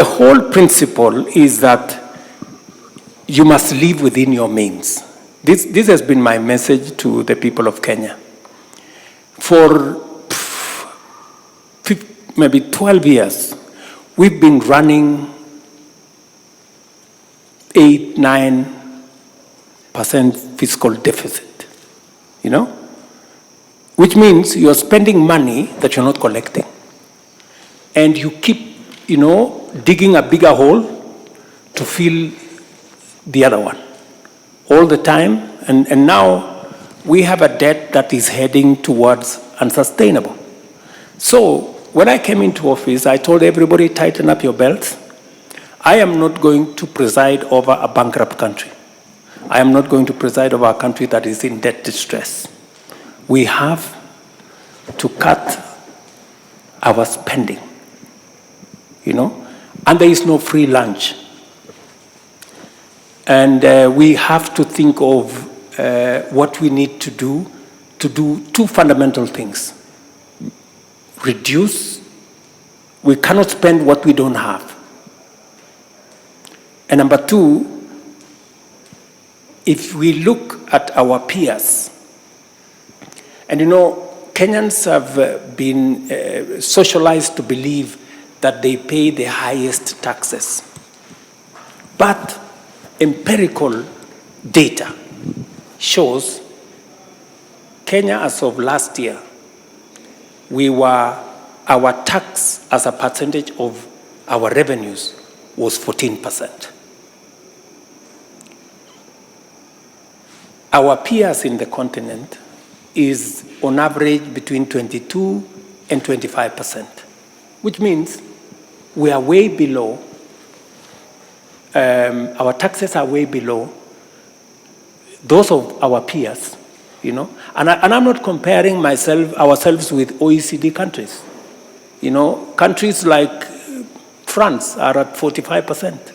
The whole principle is that you must live within your means. This has been my message to the people of Kenya. For maybe 12 years, we've been running 8-9% fiscal deficit, which means you're spending money that you're not collecting. And you keep, digging a bigger hole to fill the other one all the time. And now we have a debt that is heading towards unsustainable. So when I came into office, I told everybody, tighten up your belts. I am not going to preside over a bankrupt country. I am not going to preside over a country that is in debt distress. We have to cut our spending, and there is no free lunch. And we have to think of what we need to do two fundamental things. Reduce, we cannot spend what we don't have. And number two, if we look at our peers, and Kenyans have been socialized to believe that they pay the highest taxes. But empirical data shows Kenya as of last year, our tax as a percentage of our revenues was 14%. Our peers in the continent is on average between 22 and 25%, which means we are way below, our taxes are way below those of our peers, And I'm not comparing ourselves with OECD countries. Countries like France are at 45%.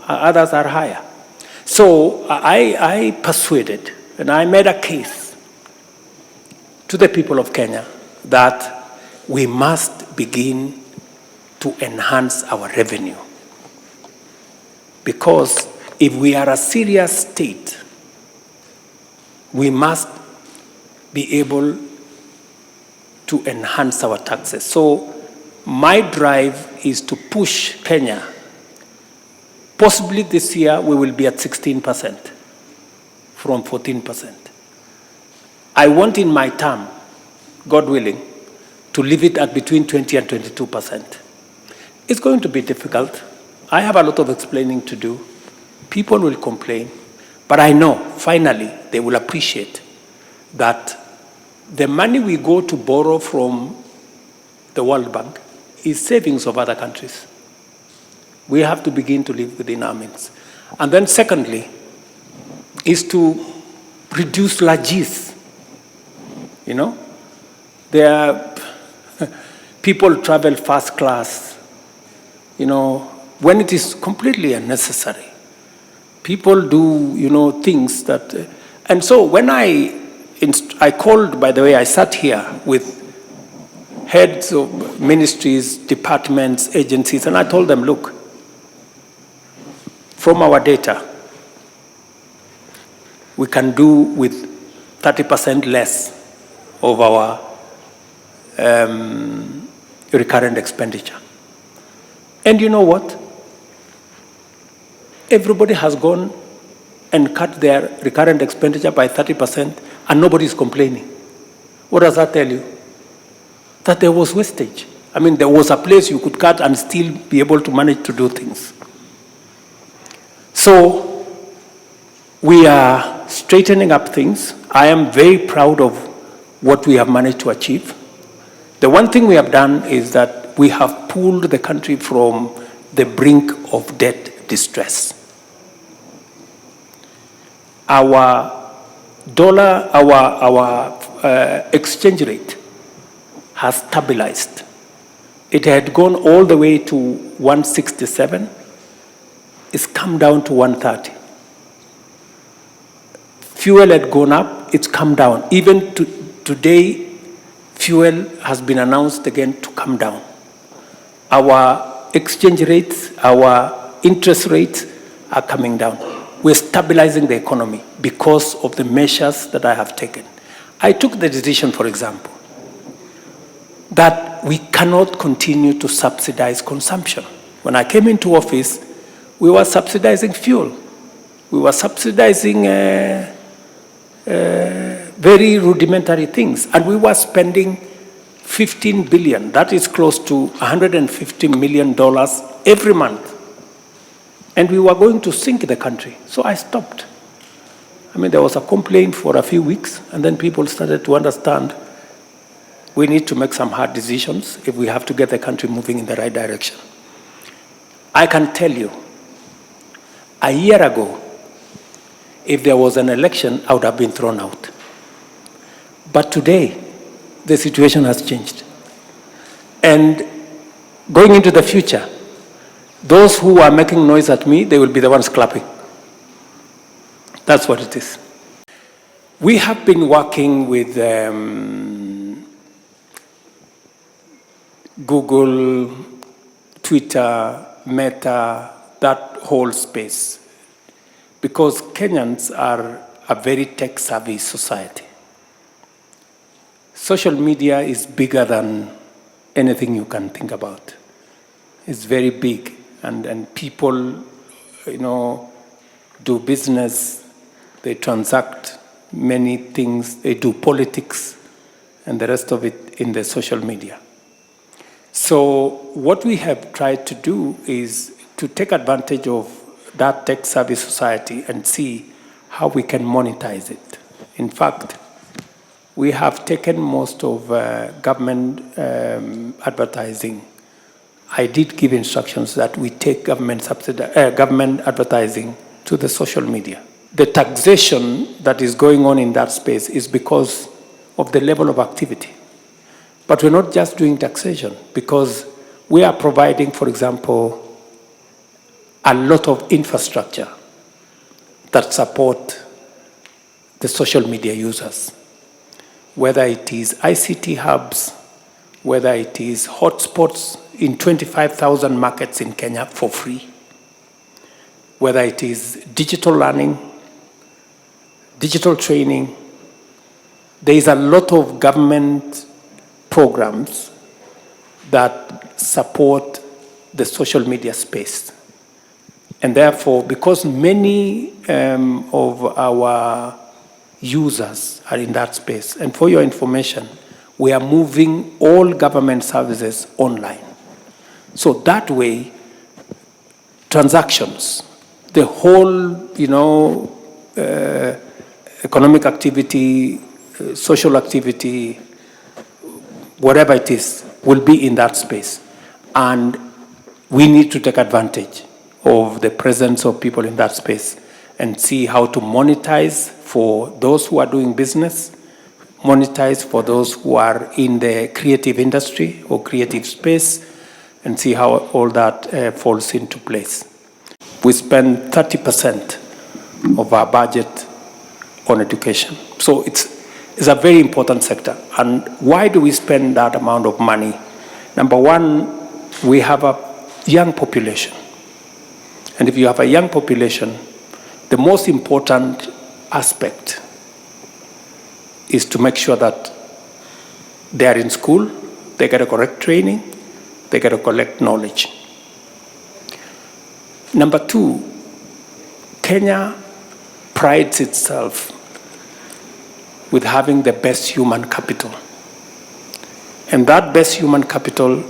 Others are higher. So I persuaded, and I made a case to the people of Kenya that we must begin to enhance our revenue. Because if we are a serious state, we must be able to enhance our taxes. So my drive is to push Kenya. Possibly this year we will be at 16% from 14%. I want in my term, God willing, to leave it at between 20 and 22%. It's going to be difficult. I have a lot of explaining to do. People will complain, but I know finally they will appreciate that the money we go to borrow from the World Bank is savings of other countries. We have to begin to live within our means. And then secondly, is to reduce largesse. People travel first class, when it is completely unnecessary. People do, things that, and so when I called, by the way, I sat here with heads of ministries, departments, agencies, and I told them, look, from our data, we can do with 30% less of our recurrent expenditure. And you know what? Everybody has gone and cut their recurrent expenditure by 30%, and nobody is complaining. What does that tell you? That there was wastage. There was a place you could cut and still be able to manage to do things. So we are straightening up things. I am very proud of what we have managed to achieve. The one thing we have done is that we have pulled the country from the brink of debt distress. Our dollar, our exchange rate has stabilized. It had gone all the way to 167. It's come down to 130. Fuel had gone up, it's come down. Even today, fuel has been announced again to come down. Our exchange rates, our interest rates are coming down. We're stabilizing the economy because of the measures that I have taken. I took the decision, for example, that we cannot continue to subsidize consumption. When I came into office, we were subsidizing fuel. We were subsidizing very rudimentary things, and we were spending 15 billion, that is close to $150 million every month. And we were going to sink the country. So I stopped. I mean, there was a complaint for a few weeks, and then people started to understand we need to make some hard decisions if we have to get the country moving in the right direction. I can tell you, a year ago, if there was an election, I would have been thrown out. But today, the situation has changed. And going into the future, those who are making noise at me, they will be the ones clapping. That's what it is. We have been working with Google, Twitter, Meta, that whole space, because Kenyans are a very tech-savvy society. Social media is bigger than anything you can think about. It's very big, and people, do business, they transact many things, they do politics, and the rest of it in the social media. So what we have tried to do is to take advantage of that tech-savvy society and see how we can monetize it. In fact, we have taken most of government advertising. I did give instructions that we take government advertising to the social media. The taxation that is going on in that space is because of the level of activity. But we're not just doing taxation, because we are providing, for example, a lot of infrastructure that support the social media users, whether it is ICT hubs, whether it is hotspots in 25,000 markets in Kenya for free, whether it is digital learning, digital training. There is a lot of government programs that support the social media space. And therefore, because many of our users are in that space, and for your information, we are moving all government services online. So that way, transactions, the whole, economic activity, social activity, whatever it is, will be in that space. And we need to take advantage of the presence of people in that space and see how to monetize for those who are doing business, monetize for those who are in the creative industry or creative space, and see how all that falls into place. We spend 30% of our budget on education. So it's a very important sector. And why do we spend that amount of money? Number one, we have a young population. And if you have a young population, the most important aspect is to make sure that they are in school, they get a correct training, they get a correct knowledge. Number two, Kenya prides itself with having the best human capital. And that best human capital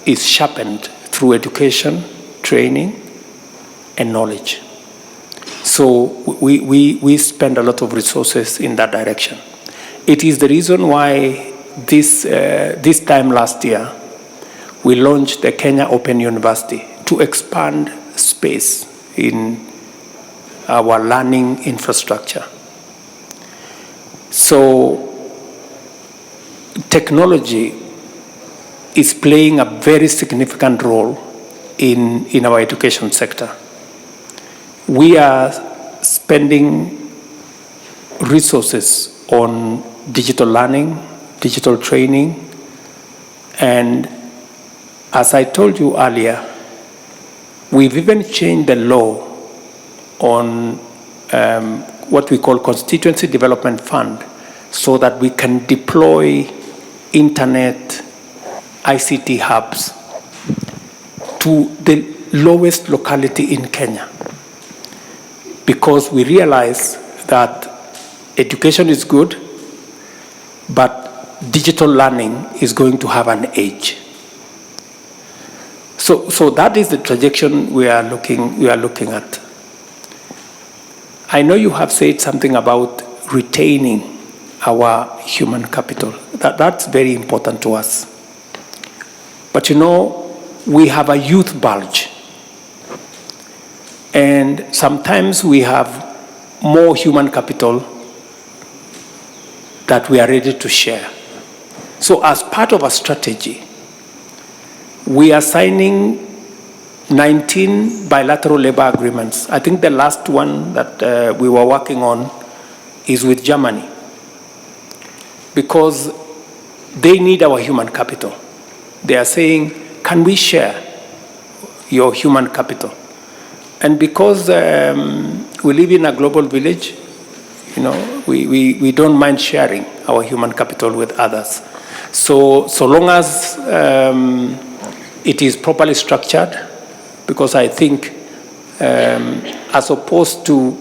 is sharpened through education, training, and knowledge. So we spend a lot of resources in that direction. It is the reason why this time last year, we launched the Kenya Open University to expand space in our learning infrastructure. So technology is playing a very significant role in our education sector. We are spending resources on digital learning, digital training, and as I told you earlier, We've even changed the law on what we call Constituency Development Fund so that we can deploy internet ICT hubs to the lowest locality in Kenya, because we realize that education is good, but digital learning is going to have an age. So that is the trajectory we are looking at. I know you have said something about retaining our human capital. That's very important to us. But you know, we have a youth bulge. And sometimes we have more human capital that we are ready to share. So as part of a strategy, we are signing 19 bilateral labor agreements. I think the last one that we were working on is with Germany, because they need our human capital. They are saying, can we share your human capital? And because we live in a global village, you know, we don't mind sharing our human capital with others. So long as it is properly structured, because I think as opposed to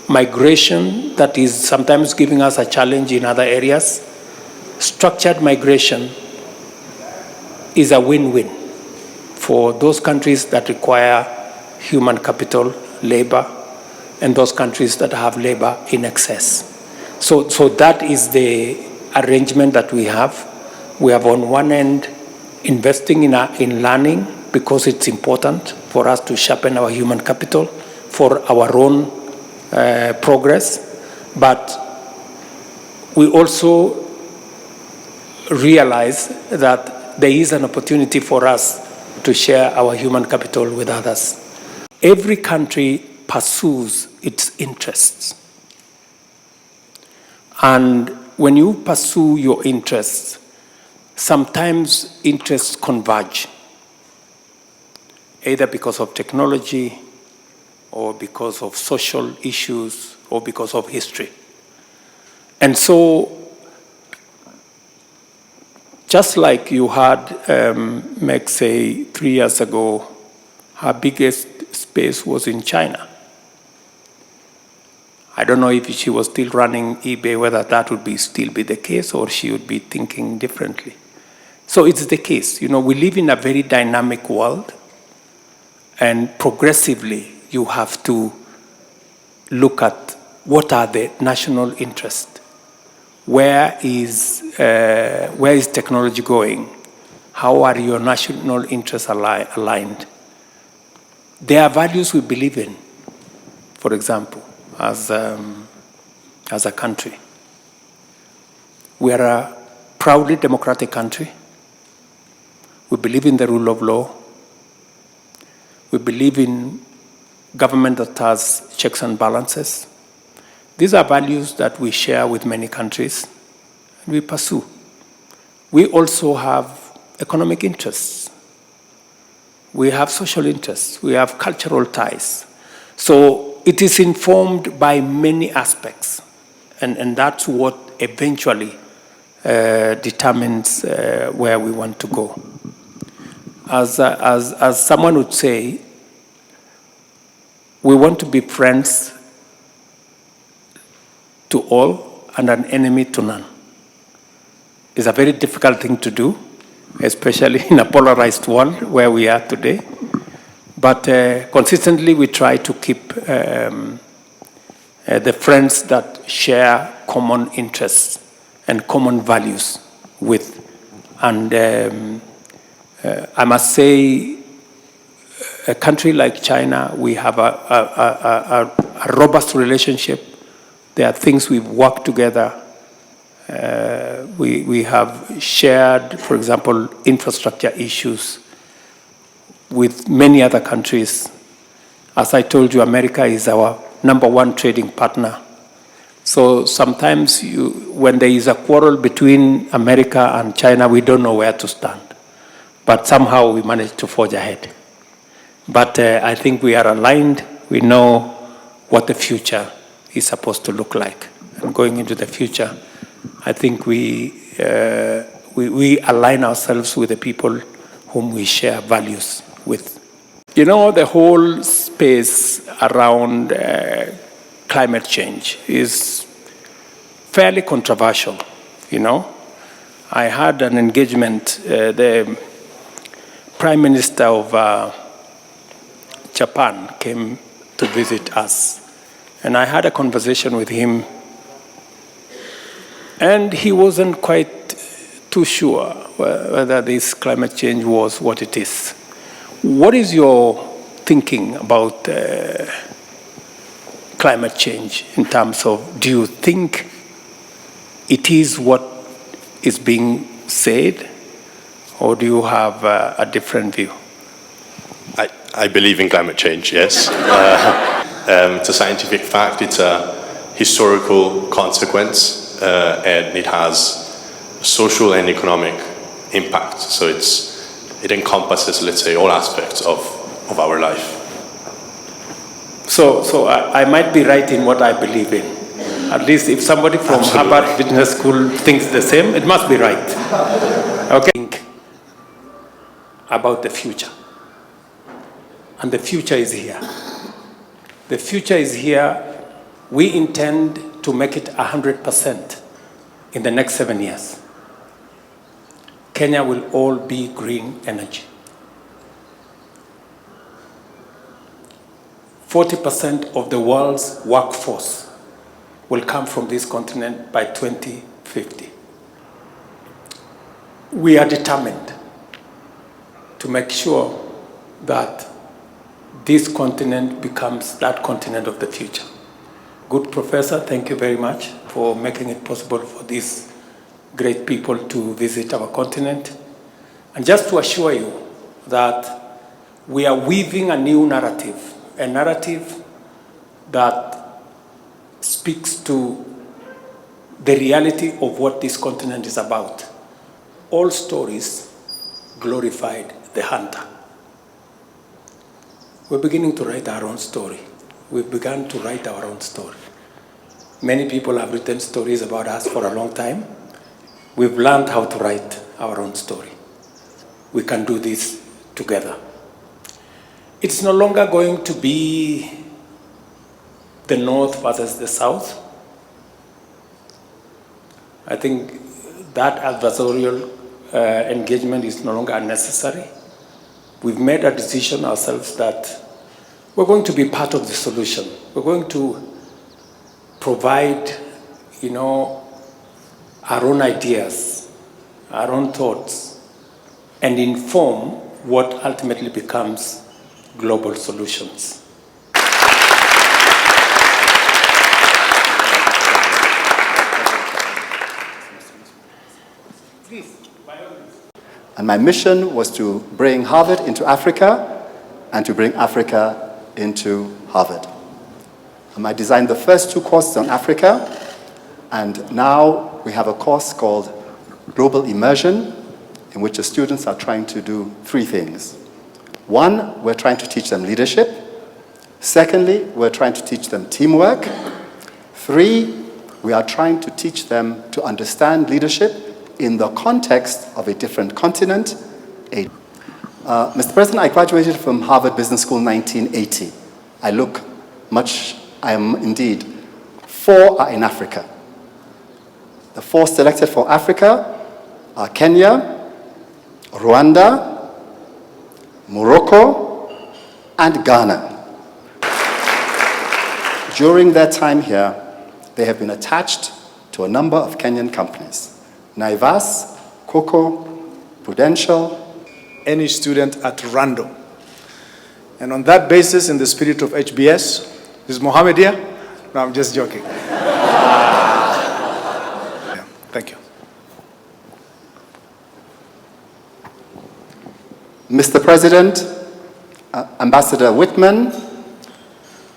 migration that is sometimes giving us a challenge in other areas, structured migration is a win-win for those countries that require human capital, labor, and those countries that have labor in excess. So that is the arrangement that we have. We have on one end investing in learning, because it's important for us to sharpen our human capital for our own progress. But we also realize that there is an opportunity for us to share our human capital with others. Every country pursues its interests. And when you pursue your interests, sometimes interests converge, either because of technology or because of social issues or because of history. And so, just like you had Meg say 3 years ago, her biggest space was in China. I don't know if she was still running eBay, whether that would still be the case, or she would be thinking differently. So it's the case. You know, we live in a very dynamic world, and progressively you have to look at what are the national interests. Where is technology going? How are your national interests aligned? There are values we believe in, for example, as a country. We are a proudly democratic country. We believe in the rule of law. We believe in government that has checks and balances. These are values that we share with many countries and we pursue. We also have economic interests. We have social interests. We have cultural ties. So it is informed by many aspects, and that's what eventually determines where we want to go. As someone would say, we want to be friends to all and an enemy to none. It's a very difficult thing to do, especially in a polarized world where we are today. But consistently we try to keep the friends that share common interests and common values with. And I must say, a country like China, we have a robust relationship. There are things we've worked together. We have shared, for example, infrastructure issues with many other countries. As I told you, America is our #1 trading partner. So sometimes when there is a quarrel between America and China, we don't know where to stand. But somehow we manage to forge ahead. But I think we are aligned. We know what the future is supposed to look like. And going into the future, I think we align ourselves with the people whom we share values with. You know, the whole space around climate change is fairly controversial, you know. I had an engagement, the Prime Minister of Japan came to visit us, and I had a conversation with him, and he wasn't quite too sure whether this climate change was what it is. What is your thinking about climate change in terms of, do you think it is what is being said, or do you have a different view? I believe in climate change, yes. It's a scientific fact, it's a historical consequence, and it has social and economic impact. So it encompasses, let's say, all aspects of our life. So I might be right in what I believe in. At least if somebody from Harvard Business School thinks the same, it must be right. Okay. Think about the future. And the future is here. The future is here. We intend to make it 100% in the next 7 years. Kenya will all be green energy. 40% of the world's workforce will come from this continent by 2050. We are determined to make sure that this continent becomes that continent of the future. Good professor, thank you very much for making it possible for these great people to visit our continent. And just to assure you that we are weaving a new narrative, a narrative that speaks to the reality of what this continent is about. All stories glorified the hunter. We're beginning to write our own story. We've begun to write our own story. Many people have written stories about us for a long time. We've learned how to write our own story. We can do this together. It's no longer going to be the North versus the South. I think that adversarial engagement is no longer unnecessary. We've made a decision ourselves that we're going to be part of the solution. We're going to provide, you know, our own ideas, our own thoughts, and inform what ultimately becomes global solutions. And my mission was to bring Harvard into Africa and to bring Africa into Harvard. And I designed the first 2 courses on Africa, and now we have a course called Global Immersion, in which the students are trying to do 3 things. 1, we're trying to teach them leadership. Secondly, we're trying to teach them teamwork. 3, we are trying to teach them to understand leadership in the context of a different continent. Mr. President, I graduated from Harvard Business School in 1980. I am indeed. 4 are in Africa. The 4 selected for Africa are Kenya, Rwanda, Morocco, and Ghana. During their time here, they have been attached to a number of Kenyan companies. Naivas, Coco, Prudential. Any student at random. And on that basis, in the spirit of HBS, is Mohammed here? No, I'm just joking. Yeah, thank you. Mr. President, Ambassador Whitman.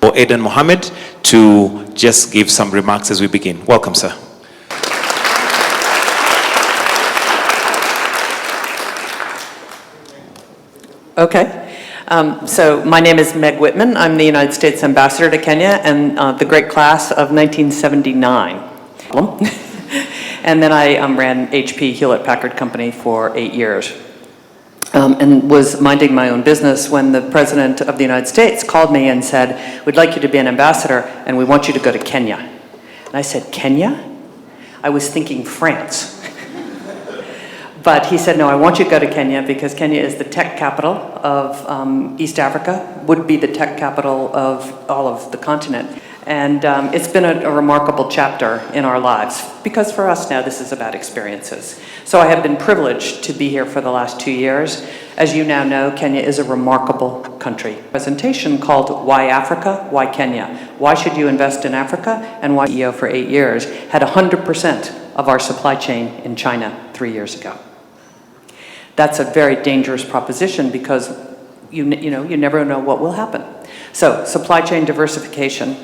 For Aden Mohammed to just give some remarks as we begin. Welcome, sir. Okay. So my name is Meg Whitman. I'm the United States Ambassador to Kenya and the great class of 1979. And then I ran HP Hewlett-Packard Company for 8 years. And was minding my own business when the President of the United States called me and said, "We'd like you to be an ambassador and we want you to go to Kenya." And I said, "Kenya?" I was thinking France. But he said, "No, I want you to go to Kenya because Kenya is the tech capital of East Africa, would be the tech capital of all of the continent." And it's been a remarkable chapter in our lives, because for us now this is about experiences. So I have been privileged to be here for the last 2 years. As you now know, Kenya is a remarkable country. A presentation called Why Africa, Why Kenya? Why should you invest in Africa? And why CEO for 8 years had 100% of our supply chain in China 3 years ago. That's a very dangerous proposition because you never know what will happen. So supply chain diversification.